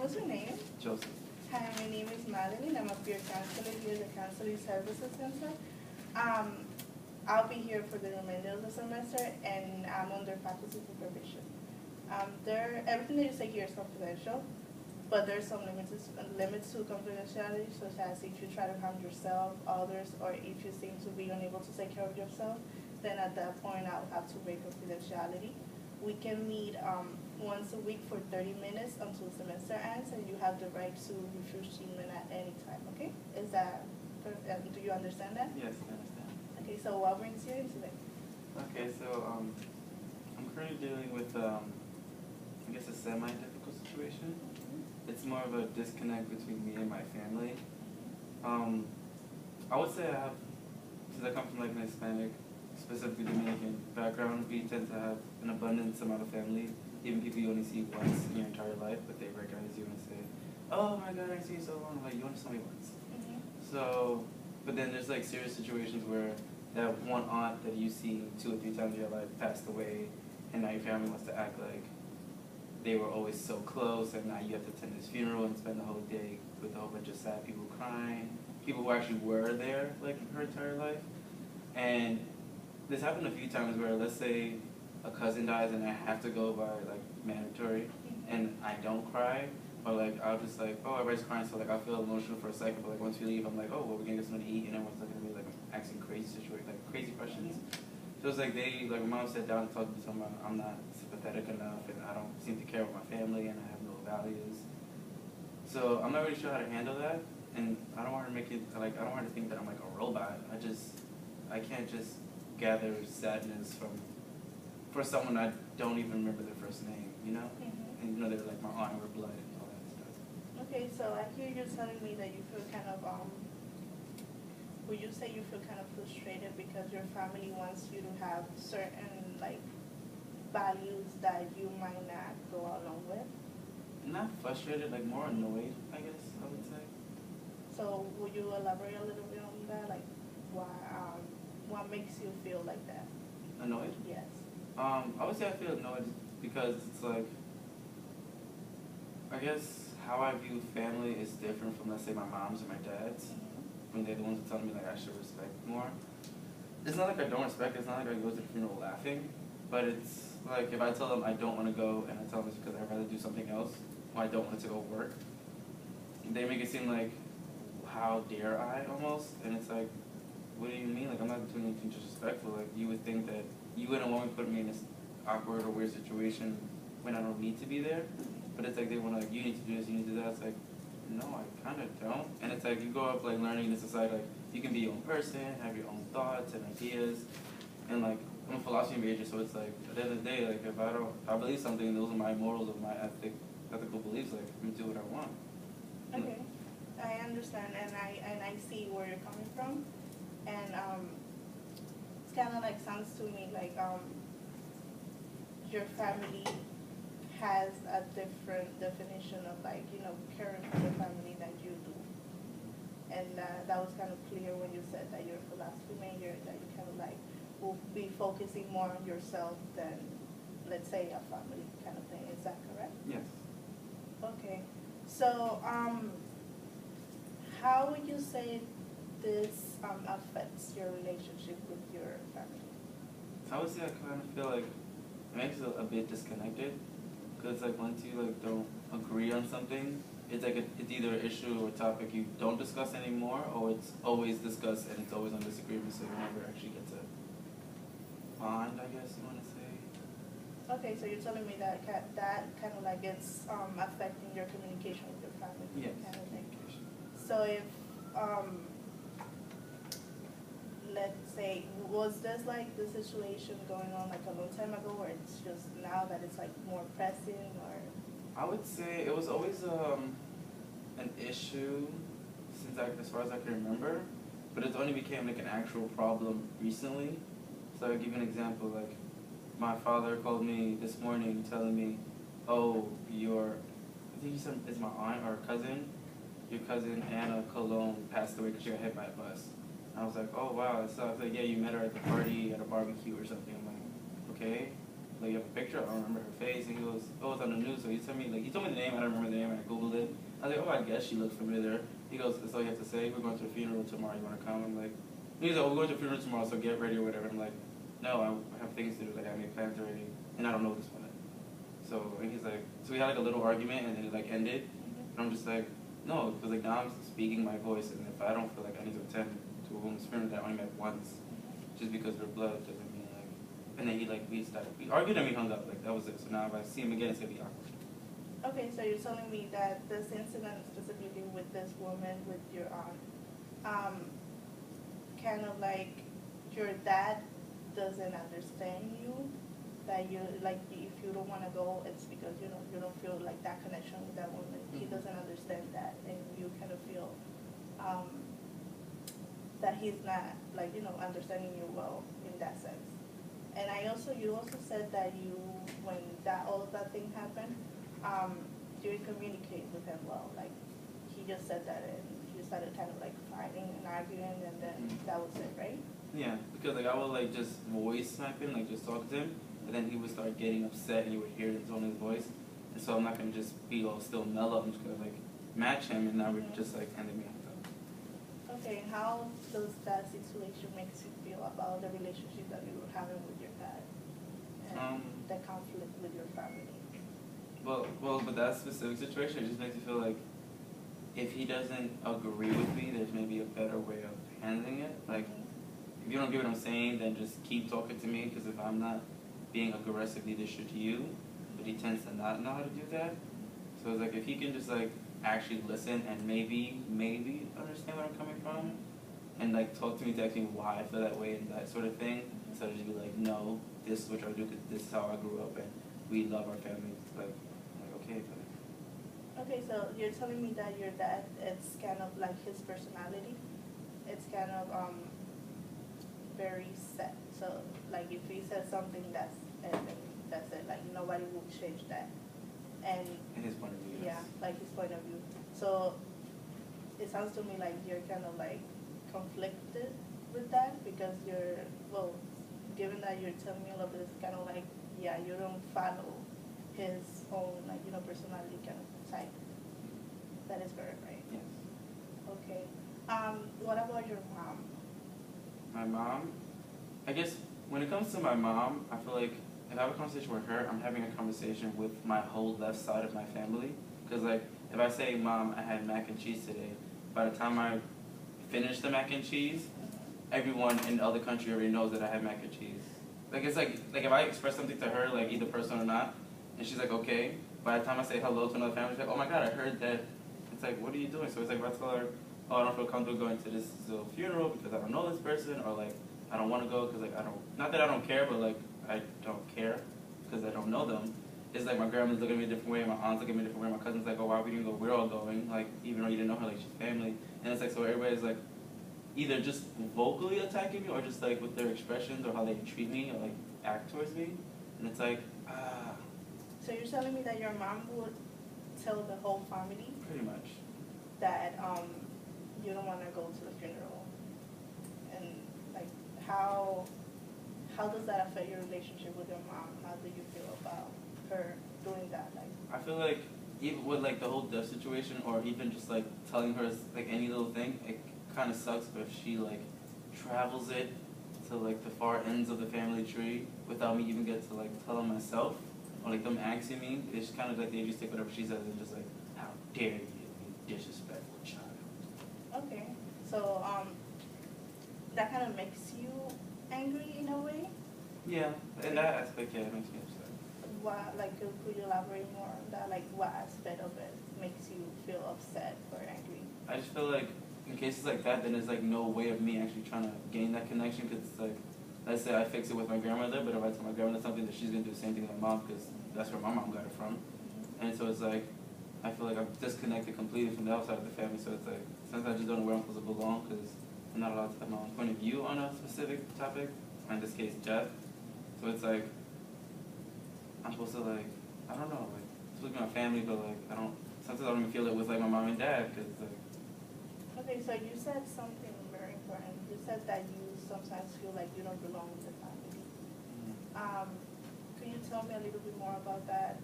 What's your name? Joseph. Hi, my name is Madelin. I'm a peer counselor here at the Counseling Services Center. I'll be here for the remainder of the semester, and I'm under faculty supervision. Everything that you say here is confidential, but there's some limits to confidentiality, such as if you try to harm yourself, others, or if you seem to be unable to take care of yourself, then at that point I'll have to break confidentiality. We can meet once a week for 30 minutes until semester ends, and you have the right to refuse treatment at any time, okay? Do you understand that? Yes, I understand. Okay, so what brings you in today? Okay, so I'm currently dealing with, I guess, a semi-difficult situation. It's more of a disconnect between me and my family. I would say I have, since I come from like an Hispanic, specifically Dominican background, we tend to have an abundance amount of family. Even people you only see once in your entire life, but they recognize you and say, "Oh my God, I see you so long." I'm like, "You only saw me once." So, but then there's like serious situations where that one aunt that you see 2 or 3 times in your life passed away, and now your family wants to act like they were always so close, and now you have to attend this funeral and spend the whole day with a whole bunch of sad people crying, people who actually were there like her entire life. And this happened a few times where, let's say a cousin dies and I have to go by like mandatory, and I don't cry, or like I'll just like, oh, everybody's crying, so like I feel emotional for a second, but like once we leave, I'm like, oh, well, we're gonna get something to eat, and everyone's looking at me like I'm asking crazy situations, like crazy questions. So it's like my mom sat down and talked to me something about I'm not sympathetic enough, and I don't seem to care about my family, and I have no values. So I'm not really sure how to handle that, and I don't want her to make it like I don't want her to think that I'm like a robot. I can't just gather sadness for someone I don't even remember their first name, you know? And you know they're like my aunt or blood and all that stuff. Okay, so I hear you telling me that you feel kind of, would you say you feel kind of frustrated because your family wants you to have certain, like, values that you might not go along with? Not frustrated, like more annoyed, I guess I would say. So would you elaborate a little bit on that? Like, what makes you feel like that? Annoyed? Yes. I would say I feel annoyed because it's like, I guess how I view family is different from, let's say, my mom's or my dad's. When they're the ones that tell me like I should respect more. It's not like I don't respect it, it's not like I go to the funeral laughing, but it's like if I tell them I don't want to go and I tell them it's because I'd rather do something else, or I don't want to go work, they make it seem like, how dare I almost, and it's like, what do you mean? Like I'm not doing anything disrespectful. Like you would think that you wouldn't want to put me in this awkward or weird situation when I don't need to be there, but it's like they want to like, you need to do this, you need to do that. It's like, no, I kind of don't. And it's like you grow up like learning in this society, like you can be your own person, have your own thoughts and ideas, and like I'm a philosophy major, so it's like at the end of the day, like if I believe something, those are my morals or my ethical beliefs. Like I'm gonna do what I want. Okay, I understand, and I see where you're coming from, and it's kind of like sounds to me like your family has a different definition of like, you know, caring for the family than you do. And that was kind of clear when you said that you're a philosophy major, that you kind of like will be focusing more on yourself than, let's say, a family kind of thing. Is that correct? Yes. Okay. So how would you say this affects your relationship with your family? I would say I kind of feel like it makes it a bit disconnected. Because like once you like don't agree on something, it's like it's either an issue or a topic you don't discuss anymore, or it's always discussed and it's always on disagreement, so you never actually get to bond, I guess you want to say. Okay, so you're telling me that kind of like it's affecting your communication with your family. Yes. Kind of thing. So if let's say, was this like the situation going on like a long time ago, or it's just now that it's like more pressing, or? I would say it was always an issue since as far as I can remember, but it only became like an actual problem recently. So I'll give you an example. Like my father called me this morning telling me, "Oh, I think he said it's my aunt or cousin. Your cousin Anna Cologne passed away because she got hit by a bus." I was like, oh wow, so I was like, yeah, you met her at the party at a barbecue or something. I'm like, okay. like, you have a picture? I don't remember her face. And he goes, oh, it's on the news. So he told me the name. I don't remember the name. And I Googled it. I was like, oh, I guess she looks familiar. He goes, that's all you have to say. We're going to a funeral tomorrow. You want to come? I'm like, he's like, oh, we're going to a funeral tomorrow, so get ready or whatever. I'm like, no, I have things to do. Like, I made plans already. And I don't know this one. So, and he's like, so we had like a little argument and then it like ended. And I'm just like, no, because like now I'm speaking my voice. And if I don't feel like I need to attend to a woman's funeral that I only met once, just because we're blood doesn't mean like, and then he like, we argued and we hung up. Like, that was it. So now if I see him again, it's going to be awkward. Okay, so you're telling me that this incident specifically with this woman, with your aunt, kind of like your dad doesn't understand you, that you like if you don't want to go, it's because you don't feel like that connection with that woman. He doesn't understand that, and you kind of feel that he's not like understanding you well in that sense. And you also said that when all of that thing happened, you didn't communicate with him well. Like he just said that, and you started kind of like fighting and arguing, and then that was it, right? Yeah, because like I would like just voice snipe him, like just talk to him, and then he would start getting upset, and you would hear the tone of his voice. And so I'm not gonna just be all still mellow. I'm just gonna like match him, and now we're just like ending me up. Okay, and how does that situation make you feel about the relationship that you were having with your dad and the conflict with your family? Well, with that specific situation, it just makes me feel like if he doesn't agree with me, there's maybe a better way of handling it. Like, if you don't get what I'm saying, then just keep talking to me, because if I'm not being aggressively dished to you, but he tends to not know how to do that. So it's like, if he can just like actually listen and maybe understand where I'm coming from, and like talk to me to ask me why I feel that way and that sort of thing, instead of just be like, no, this is what I do because this is how I grew up and we love our family. Like, I'm like, okay, but. Okay, so you're telling me that your dad, it's kind of like his personality. It's kind of very set. So like if he says something, that's it. Like nobody will change that. And In his point of view, yeah, yes. like his point of view. So it sounds to me like you're kind of like conflicted with that, because given that you're telling me all of this, kind of like, yeah, you don't follow his own like personality kind of type. That is correct, right? Yes. Okay. What about your mom? My mom, I guess when it comes to my mom, I feel like if I have a conversation with her, I'm having a conversation with my whole left side of my family. Because like, if I say, Mom, I had mac and cheese today, by the time I finish the mac and cheese, everyone in the other country already knows that I had mac and cheese. Like, it's like if I express something to her, like either person or not, and she's like, okay, by the time I say hello to another family, she's like, oh my God, I heard that. It's like, what are you doing? So it's like, if I tell her, oh, I don't feel comfortable going to this funeral because I don't know this person, or like, I don't want to go because like, not that I don't care, but like, I don't care because I don't know them. It's like my grandma's looking at me a different way, my aunt's looking at me a different way, my cousin's like, oh, why we didn't go? We're all going, like, even though you didn't know her, like, she's family. And it's like, so everybody's like, either just vocally attacking me or just like with their expressions or how they treat me or like act towards me. And it's like, So you're telling me that your mom would tell the whole family pretty much. that you don't want to go to the funeral, and like how does that affect your relationship with your mom? How do you feel about her doing that? Like, I feel like even with like the whole death situation, or even just like telling her like any little thing, it kind of sucks. But if she like travels it to like the far ends of the family tree without me even get to like tell them myself, or like them asking me, it's kind of like they just take whatever she says and just like, how dare you disrespectful child. okay, so that kind of makes you angry in a way. Yeah, in that aspect, yeah, it makes me upset. What, like, could you elaborate more on that? Like, what aspect of it makes you feel upset or angry? I just feel like in cases like that, then there's like no way of me actually trying to gain that connection, because it's like, let's say I fix it with my grandmother, but if I tell my grandmother something, that she's going to do the same thing with my mom, because that's where my mom got it from. And so it's like, I feel like I'm disconnected completely from the outside of the family, so it's like, sometimes I just don't know where I'm supposed to belong, because I'm not allowed to have my own point of view on a specific topic, in this case, death. So it's like, I'm supposed to like, I don't know, like, I'm supposed to be my family, but like, sometimes I don't even feel it with like my mom and dad, because like. Okay, so you said something very important. You said that you sometimes feel like you don't belong with the family. Could can you tell me a little bit more about that?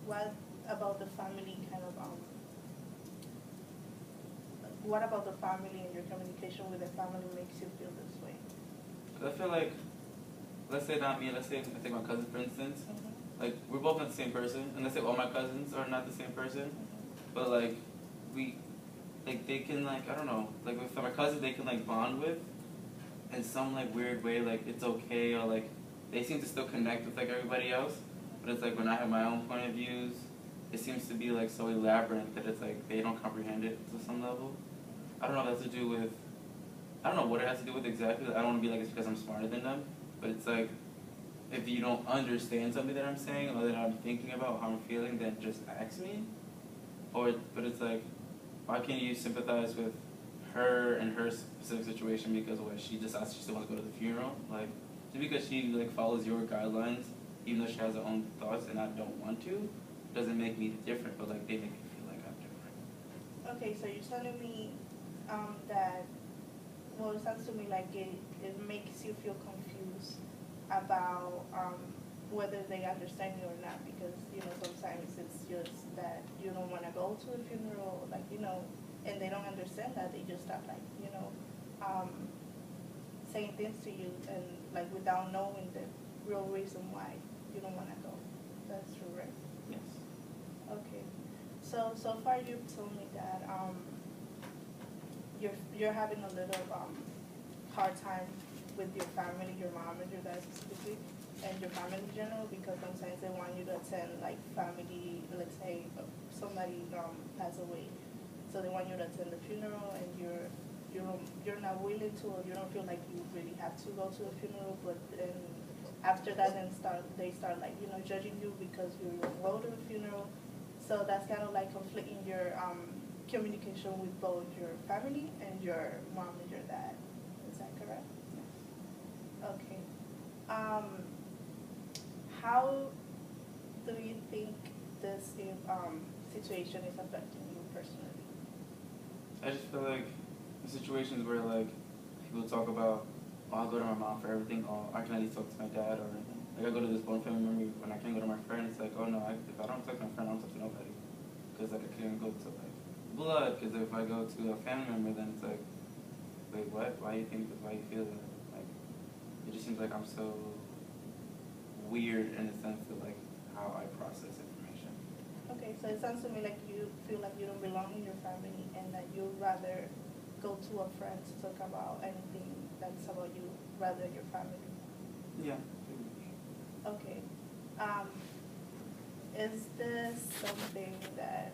What about the family kind of, what about the family and your communication with the family makes you feel this way? 'Cause I feel like, let's say not me, let's say I take my cousin for instance. Like we're both not the same person, and let's say all my cousins are not the same person, but like we, like they can like I don't know, like with my cousins they can like bond with, in some like weird way, like it's okay, or like they seem to still connect with like everybody else, but it's like when I have my own point of views, it seems to be like so elaborate that it's like they don't comprehend it to some level. I don't know if that's to do with, I don't know what it has to do with exactly. I don't want to be like it's because I'm smarter than them, but it's like if you don't understand something that I'm saying or that I'm thinking about how I'm feeling, then just ask me. Or, but it's like, why can't you sympathize with her and her specific situation because what she decides she still wants to go to the funeral? Like, just because she like follows your guidelines, even though she has her own thoughts and I don't want to, doesn't make me different. But like, they make me feel like I'm different. Okay, so you're telling me that, well, it sounds to me like it makes you feel confused about whether they understand you or not, because, you know, sometimes it's just that you don't want to go to the funeral, like, you know, and they don't understand that. They just start, like, you know, saying things to you and, like, without knowing the real reason why you don't want to go. That's true, right? Yes. Okay. So far you've told me that you're having a little hard time with your family, your mom and your dad specifically, and your family in general, because sometimes they want you to attend like family, let's say somebody passed away, so they want you to attend the funeral, and you're not willing to, or you don't feel like you really have to go to the funeral, but then after that they start like, you know, judging you because you don't go to the funeral. So that's kind of like conflicting your communication with both your family and your mom and your dad. Is that correct? Okay. How do you think this situation is affecting you personally? I just feel like the situations where like people talk about, oh, I'll go to my mom for everything, or I can at least talk to my dad, or like I go to this one family member when I can't go to my friend. It's like, oh no, if I don't talk to my friend, I don't talk to nobody, because like I can't go to like blood. Because if I go to a family member, then it's like, wait, what? Why you think? Why you feel that? Like, it just seems like I'm so weird in the sense of like how I process information. Okay, so it sounds to me like you feel like you don't belong in your family, and that you'd rather go to a friend to talk about anything that's about you rather than your family. Yeah. Okay. Is this something that